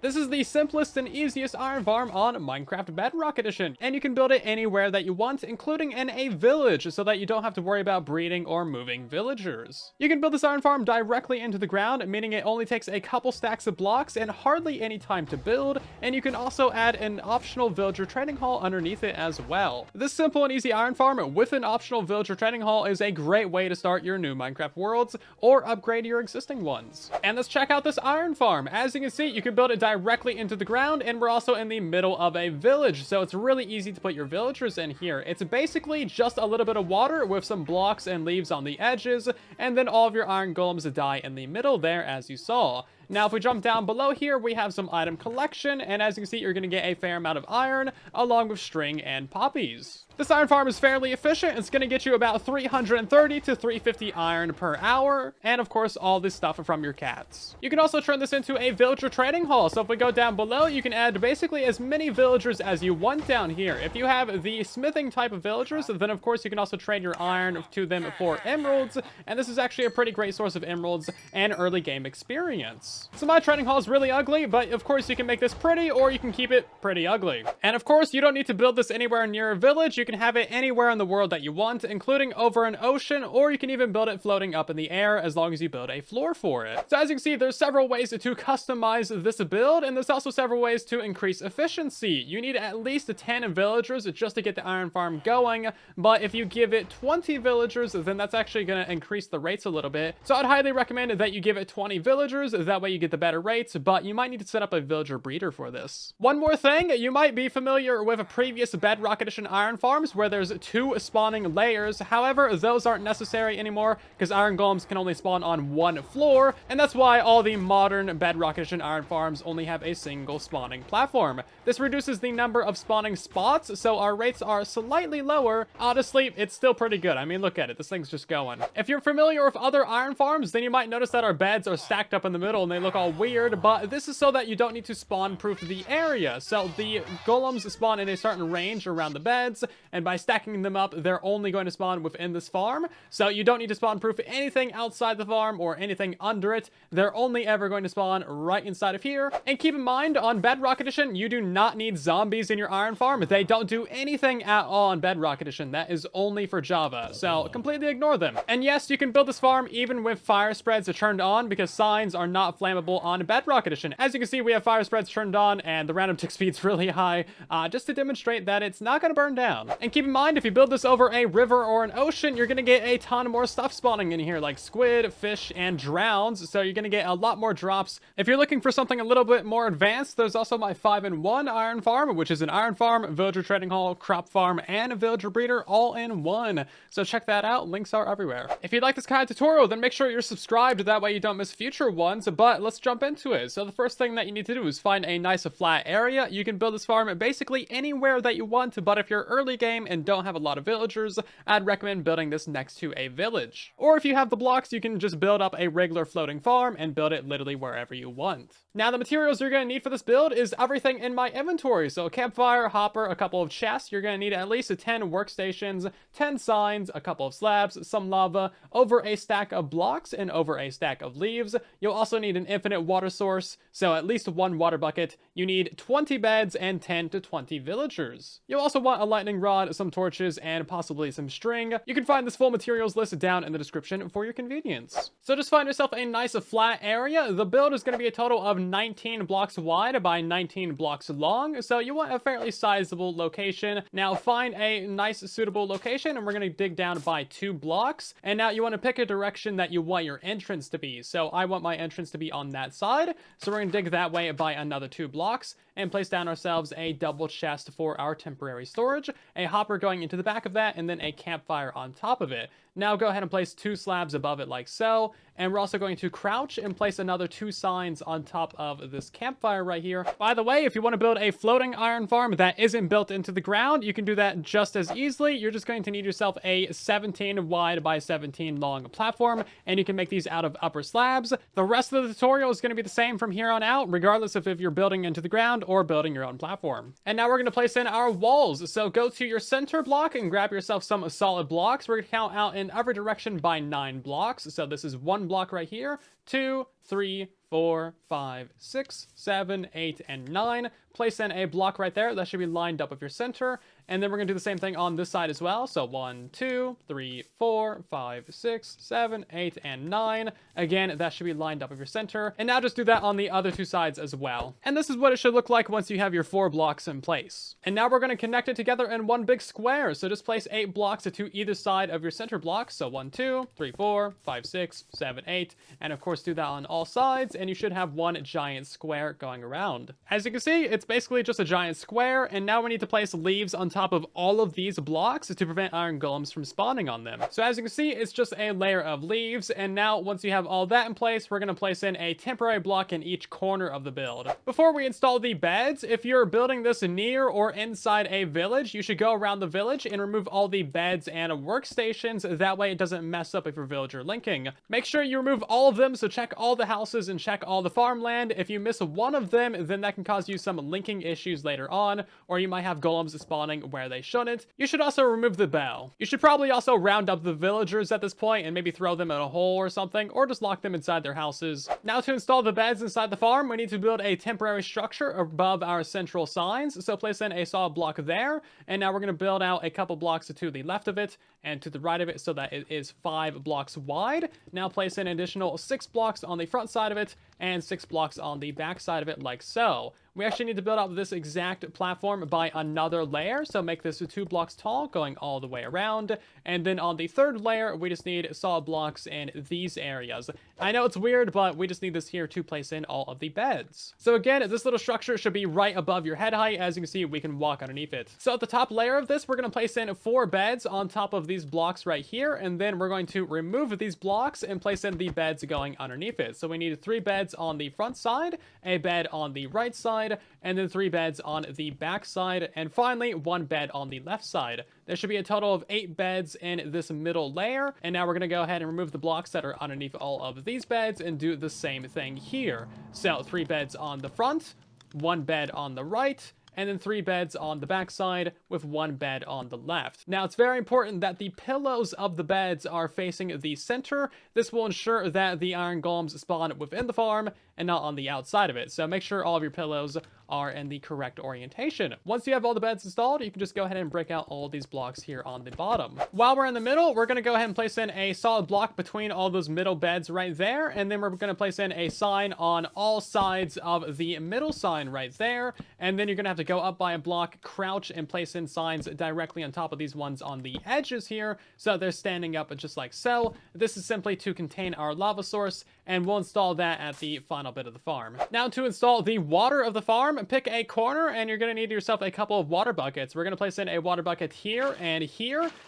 This is the simplest and easiest iron farm on Minecraft Bedrock Edition, and you can build it anywhere that you want, including in a village, so that you don't have to worry about breeding or moving villagers. You can build this iron farm directly into the ground, meaning it only takes a couple stacks of blocks and hardly any time to build, and you can also add an optional villager trading hall underneath it as well. This simple and easy iron farm with an optional villager trading hall is a great way to start your new Minecraft worlds or upgrade your existing ones. And let's check out this iron farm. As you can see, you can build it directly into the ground, and we're also in the middle of a village, so it's really easy to put your villagers in here. It's basically just a little bit of water with some blocks and leaves on the edges, and then all of your iron golems die in the middle there, as you saw. Now, if we jump down below here, we have some item collection, and as you can see, you're going to get a fair amount of iron, along with string and poppies. This iron farm is fairly efficient. It's going to get you about 330 to 350 iron per hour, and of course, all this stuff from your cats. You can also turn this into a villager trading hall, so if we go down below, you can add basically as many villagers as you want down here. If you have the smithing type of villagers, then of course, you can also trade your iron to them for emeralds, and this is actually a pretty great source of emeralds and early game experience. So my trading hall is really ugly, but of course you can make this pretty, or you can keep it pretty ugly. And of course, you don't need to build this anywhere near a village. You can have it anywhere in the world that you want, including over an ocean, or you can even build it floating up in the air as long as you build a floor for it. So as you can see, there's several ways to customize this build, and there's also several ways to increase efficiency. You need at least 10 villagers just to get the iron farm going, but if you give it 20 villagers, then that's actually going to increase the rates a little bit. So I'd highly recommend that you give it 20 villagers. That way you get the better rates, but you might need to set up a villager breeder for this. One more thing, you might be familiar with previous Bedrock Edition iron farms where there's 2 spawning layers. However, those aren't necessary anymore because iron golems can only spawn on 1 floor, and that's why all the modern Bedrock Edition iron farms only have a single spawning platform. This reduces the number of spawning spots, so our rates are slightly lower. Honestly, it's still pretty good. I mean, look at it. This thing's just going. If you're familiar with other iron farms, then you might notice that our beds are stacked up in the middle and they look all weird, but this is so that you don't need to spawn proof the area. So the golems spawn in a certain range around the beds, and by stacking them up, they're only going to spawn within this farm. So you don't need to spawn proof anything outside the farm or anything under it. They're only ever going to spawn right inside of here. And keep in mind, on Bedrock Edition, you do not need zombies in your iron farm. They don't do anything at all on Bedrock Edition. That is only for Java, so completely ignore them. And yes, you can build this farm even with fire spreads turned on, because signs are not flammable on Bedrock Edition. As you can see, we have fire spreads turned on, and the random tick speed's really high, just to demonstrate that it's not going to burn down. And keep in mind, if you build this over a river or an ocean, you're going to get a ton more stuff spawning in here, like squid, fish, and drowns, so you're going to get a lot more drops. If you're looking for something a little bit more advanced, there's also my 5-in-1 iron farm, which is an iron farm, villager trading hall, crop farm, and a villager breeder all in one. So check that out. Links are everywhere. If you'd like this kind of tutorial, then make sure you're subscribed. That way you don't miss future ones, but let's jump into it. So the first thing that you need to do is find a nice flat area. You can build this farm basically anywhere that you want, but if you're early game and don't have a lot of villagers, I'd recommend building this next to a village. Or if you have the blocks, you can just build up a regular floating farm and build it literally wherever you want. Now, the materials you're going to need for this build is everything in my inventory. So a campfire, hopper, a couple of chests. You're going to need at least 10 workstations, 10 signs, a couple of slabs, some lava, over a stack of blocks, and over a stack of leaves. You'll also need an infinite water source, so at least 1 water bucket. You need 20 beds and 10 to 20 villagers. You'll also want a lightning rod, some torches, and possibly some string. You can find this full materials list down in the description for your convenience. So just find yourself a nice flat area. The build is going to be a total of 19 blocks wide by 19 blocks long, so you want a fairly sizable location. Now find a nice suitable location, and we're going to dig down by 2 blocks. And now you want to pick a direction that you want your entrance to be. So I want my entrance to be on that side, so we're going to dig that way by another 2 blocks and place down ourselves a double chest for our temporary storage, a hopper going into the back of that, and then a campfire on top of it. Now go ahead and place 2 slabs above it like so, and we're also going to crouch and place another 2 signs on top of this campfire right here. By the way, if you want to build a floating iron farm that isn't built into the ground, you can do that just as easily. You're just going to need yourself a 17 wide by 17 long platform, and you can make these out of upper slabs. The rest of the tutorial is going to be the same from here on out, regardless of if you're building into the ground or building your own platform. And now we're going to place in our walls. So go to your center block and grab yourself some solid blocks. We're going to count out in every direction by 9 blocks. So this is 1 block right here, 2, 3, 4, 5, 6, 7, 8, and 9. Place in a block right there. That should be lined up with your center. And then we're going to do the same thing on this side as well. So 1, 2, 3, 4, 5, 6, 7, 8, and 9. Again, that should be lined up with your center. And now just do that on the other two sides as well. And this is what it should look like once you have your 4 blocks in place. And now we're going to connect it together in one big square. So just place 8 blocks to either side of your center block. So 1, 2, 3, 4, 5, 6, 7, 8. And of course do that on all sides. And you should have one giant square going around. As you can see, it's basically just a giant square. And now we need to place leaves on top of all of these blocks to prevent iron golems from spawning on them. So as you can see, it's just a layer of leaves. And now once you have all that in place, we're going to place in a temporary block in each corner of the build. Before we install the beds, if you're building this near or inside a village, you should go around the village and remove all the beds and workstations. That way it doesn't mess up with your villager linking. Make sure you remove all of them, so check all the houses and check all the farmland. If you miss one of them, then that can cause you some linking issues later on, or you might have golems spawning where they shouldn't. You should also remove the bell. You should probably also round up the villagers at this point and maybe throw them in a hole or something, or just lock them inside their houses. Now to install the beds inside the farm, we need to build a temporary structure above our central signs. So place in a solid block there, and now we're going to build out a couple blocks to the left of it and to the right of it so that it is 5 blocks wide. Now place in an additional 6 blocks on the front side of it and 6 blocks on the back side of it, like so. We actually need to build up this exact platform by another layer, so make this 2 blocks tall going all the way around. And then on the third layer, we just need solid blocks in these areas. I know it's weird, but we just need this here to place in all of the beds. So again, this little structure should be right above your head height. As you can see, we can walk underneath it. So at the top layer of this, we're going to place in 4 beds on top of these blocks right here, and then we're going to remove these blocks and place in the beds going underneath it. So we need 3 beds on the front side, a bed on the right side, and then 3 beds on the back side, and finally 1 bed on the left side. There should be a total of 8 beds in this middle layer, and now we're going to go ahead and remove the blocks that are underneath all of these beds and do the same thing here. So 3 beds on the front, 1 bed on the right, and then 3 beds on the back side with 1 bed on the left. Now, it's very important that the pillows of the beds are facing the center. This will ensure that the iron golems spawn within the farm and not on the outside of it. So make sure all of your pillows are in the correct orientation. Once you have all the beds installed, you can just go ahead and break out all these blocks here on the bottom. While we're in the middle, we're going to go ahead and place in a solid block between all those middle beds right there, and then we're going to place in a sign on all sides of the middle sign right there, and then you're going to have to go up by a block, crouch, and place in signs directly on top of these ones on the edges here, so they're standing up just like so. This is simply to contain our lava source, and we'll install that at the final bit of the farm. Now to install the water of the farm, pick a corner, and you're going to need yourself a couple of water buckets. We're going to place in a water bucket here,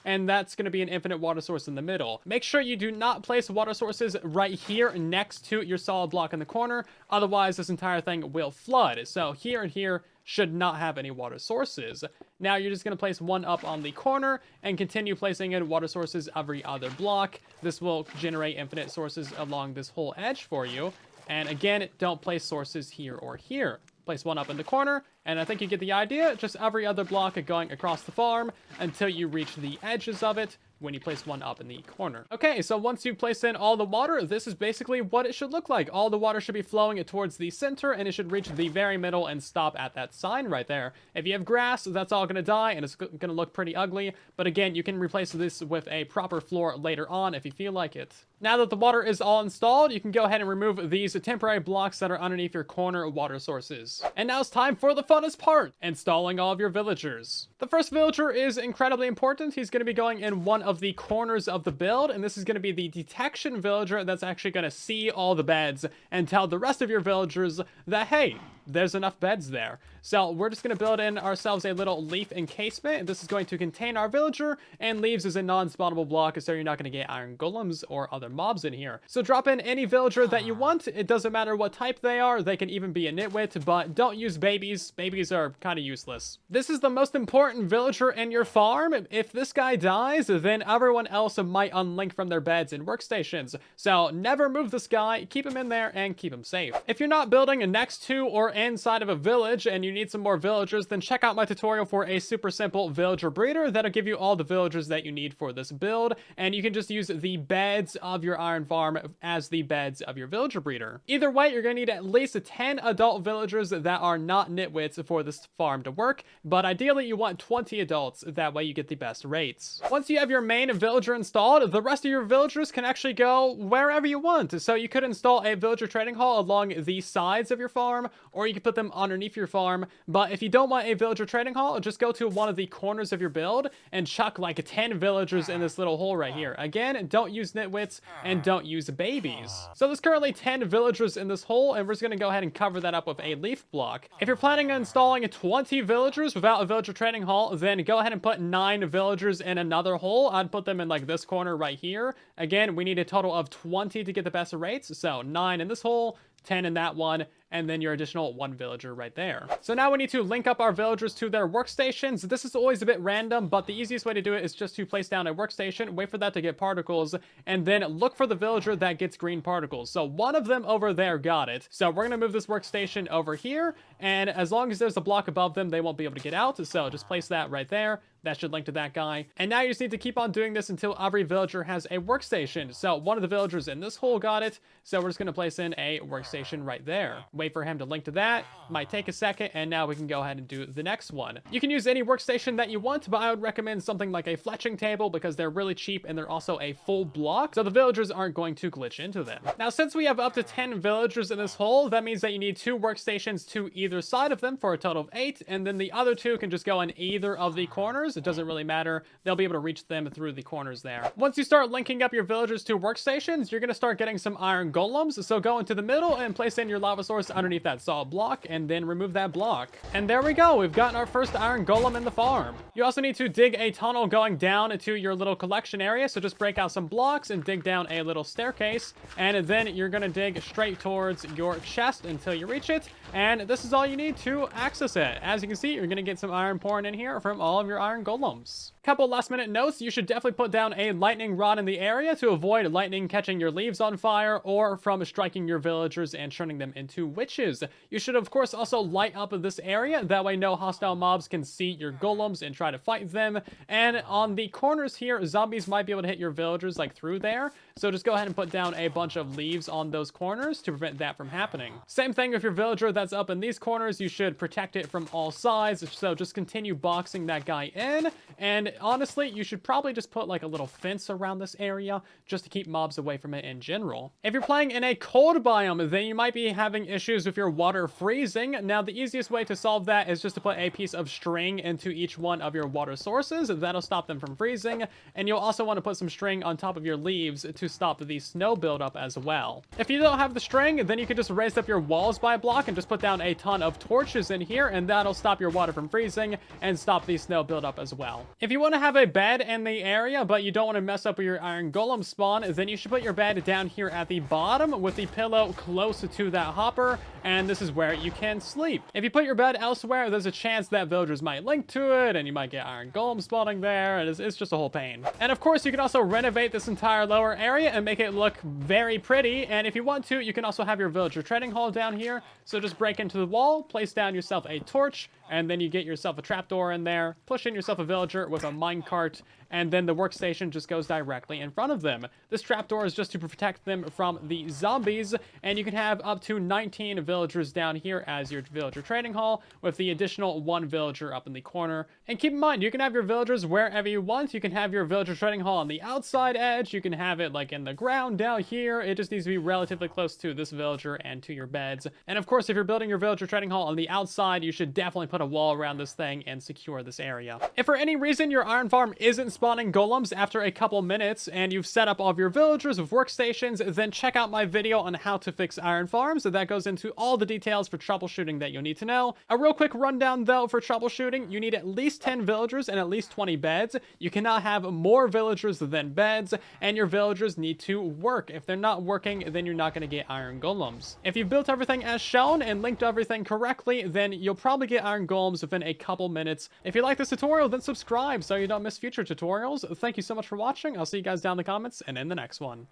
and that's going to be an infinite water source in the middle. Make sure you do not place water sources right here next to your solid block in the corner, otherwise this entire thing will flood. So here and here should not have any water sources. Now you're just going to place 1 up on the corner and continue placing in water sources every other block. This will generate infinite sources along this whole edge for you. And again, don't place sources here or here. Place 1 up in the corner, and I think you get the idea. Just every other block going across the farm until you reach the edges of it when you place 1 up in the corner. Okay, so once you've placed in all the water, this is basically what it should look like. All the water should be flowing towards the center, and it should reach the very middle and stop at that sign right there. If you have grass, that's all gonna die, and it's gonna look pretty ugly, but again, you can replace this with a proper floor later on if you feel like it. Now that the water is all installed, you can go ahead and remove these temporary blocks that are underneath your corner water sources. And now it's time for the funnest part, installing all of your villagers. The first villager is incredibly important. He's going to be going in one of the corners of the build, and this is going to be the detection villager that's actually going to see all the beds and tell the rest of your villagers that, hey, there's enough beds there. So we're just going to build in ourselves a little leaf encasement. This is going to contain our villager, and leaves is a non-spawnable block, so you're not going to get iron golems or other mobs in here. So drop in any villager that you want. It doesn't matter what type they are. They can even be a nitwit, but don't use babies. Babies are kind of useless. This is the most important villager in your farm. If this guy dies, then everyone else might unlink from their beds and workstations. So never move this guy. Keep him in there and keep him safe. If you're not building next to or inside of a village and you need some more villagers, then check out my tutorial for a super simple villager breeder that'll give you all the villagers that you need for this build, and you can just use the beds of your iron farm as the beds of your villager breeder. Either way, you're going to need at least 10 adult villagers that are not nitwits for this farm to work, but ideally you want 20 adults, that way you get the best rates. Once you have your main villager installed, the rest of your villagers can actually go wherever you want. So you could install a villager trading hall along the sides of your farm, or you could put them underneath your farm. But if you don't want a villager trading hall, just go to one of the corners of your build and chuck like 10 villagers in this little hole right here. Again, don't use nitwits and don't use babies. So there's currently 10 villagers in this hole, and we're just going to go ahead and cover that up with a leaf block. If you're planning on installing 20 villagers without a villager trading hall, then go ahead and put 9 villagers in another hole. I'd put them in like this corner right here. Again, we need a total of 20 to get the best rates. So 9 in this hole, 10 in that one, and then your additional 1 villager right there. So now we need to link up our villagers to their workstations. This is always a bit random, but the easiest way to do it is just to place down a workstation, wait for that to get particles, and then look for the villager that gets green particles. So one of them over there got it. So we're gonna move this workstation over here, and as long as there's a block above them, they won't be able to get out. So just place that right there. That should link to that guy. And now you just need to keep on doing this until every villager has a workstation. So one of the villagers in this hole got it. So we're just going to place in a workstation right there. Wait for him to link to that. Might take a second. And now we can go ahead and do the next one. You can use any workstation that you want, but I would recommend something like a fletching table because they're really cheap and they're also a full block. So the villagers aren't going to glitch into them. Now, since we have up to 10 villagers in this hole, that means that you need 2 workstations to either side of them for a total of 8. And then the other 2 can just go in either of the corners. It doesn't really matter. They'll be able to reach them through the corners there. Once you start linking up your villagers to workstations, you're going to start getting some iron golems. So go into the middle and place in your lava source underneath that solid block and then remove that block. And there we go. We've gotten our first iron golem in the farm. You also need to dig a tunnel going down to your little collection area. So just break out some blocks and dig down a little staircase. And then you're going to dig straight towards your chest until you reach it. And this is all you need to access it. As you can see, you're going to get some iron pouring in here from all of your iron golems. Couple last minute notes, you should definitely put down a lightning rod in the area to avoid lightning catching your leaves on fire or from striking your villagers and turning them into witches. You should of course also light up this area, that way no hostile mobs can see your golems and try to fight them. And on the corners here, zombies might be able to hit your villagers like through there, so just go ahead and put down a bunch of leaves on those corners to prevent that from happening. Same thing with your villager that's up in these corners, you should protect it from all sides, so just continue boxing that guy in. And honestly, you should probably just put like a little fence around this area just to keep mobs away from it in general. If you're playing in a cold biome, then you might be having issues with your water freezing. Now, the easiest way to solve that is just to put a piece of string into each one of your water sources. That'll stop them from freezing. And you'll also want to put some string on top of your leaves to stop the snow buildup as well. If you don't have the string, then you can just raise up your walls by a block and just put down a ton of torches in here, and that'll stop your water from freezing and stop the snow buildup as well. If you want to have a bed in the area, but you don't want to mess up with your iron golem spawn, then you should put your bed down here at the bottom with the pillow close to that hopper, and this is where you can sleep. If you put your bed elsewhere, there's a chance that villagers might link to it, and you might get iron golem spawning there, and it's just a whole pain. And of course, you can also renovate this entire lower area and make it look very pretty, and if you want to, you can also have your villager trading hall down here. So just break into the wall, place down yourself a torch, and then you get yourself a trapdoor in there, push in yourself a villager with a minecart, and then the workstation just goes directly in front of them. This trapdoor is just to protect them from the zombies, and you can have up to 19 villagers down here as your villager trading hall, with the additional 1 villager up in the corner. And keep in mind, you can have your villagers wherever you want. You can have your villager trading hall on the outside edge, you can have it like in the ground down here. It just needs to be relatively close to this villager and to your beds. And of course, if you're building your villager trading hall on the outside, you should definitely put a wall around this thing and secure this area. If for any reason your iron farm isn't spawning golems after a couple minutes and you've set up all of your villagers with workstations, then check out my video on how to fix iron farms. That goes into all the details for troubleshooting that you'll need to know. A real quick rundown though for troubleshooting: you need at least 10 villagers and at least 20 beds. You cannot have more villagers than beds, and your villagers need to work. If they're not working, then you're not going to get iron golems. If you've built everything as shown and linked everything correctly, then you'll probably get iron golems within a couple minutes. If you like this tutorial, then subscribe so you don't miss future tutorials. Thank you so much for watching. I'll see you guys down in the comments and in the next one.